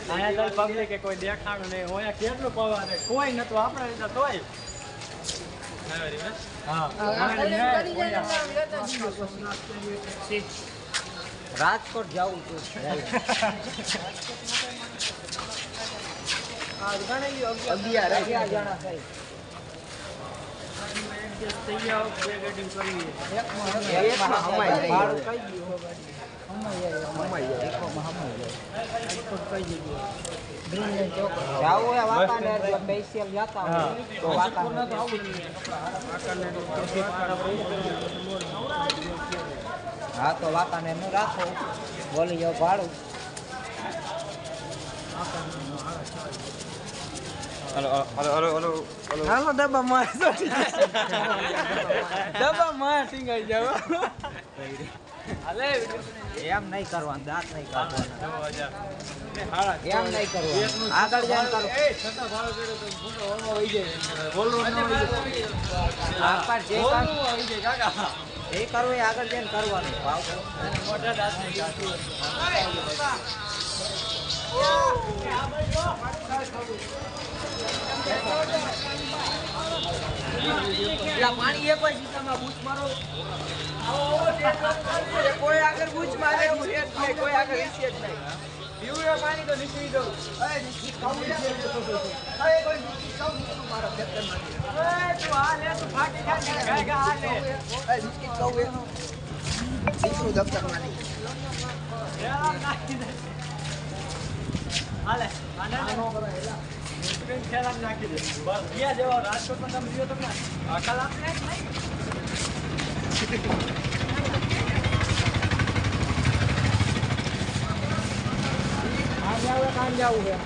અહીંયા તો પબ્લિક કોઈ દેખાણું નહીં હોય કેટલું પવા દે કોઈ નતું આપણે રીતે તોય રાજકોટ જવું છું હા તો વાકાને નું રાખો બોલી જાવ ભાડું હાલો ડબ્બા માં ડબ્બા માં ટીંગાઈ જાવ એમ નહીં કરવાનું દાંત નહીં કરવાનું એમ નહીં કરવાનું આગળ જેમ કરો એ કરવું એ આગળ જઈને કરવાનું ભાવ પાણી એક હોય સીતામાં બૂચ મારો કોઈ આગળ બૂચ મારે કોઈ આગળ ઈચ્છે જ નહીં પીવું પાણી તો નીકળી દઉં મારા ખેતરમાં દફતર માં નાખી દે બસ ક્યાં જેવા રાજકોટમાં તમે જોયો તમને અકલ આપને કામ જવું છે હા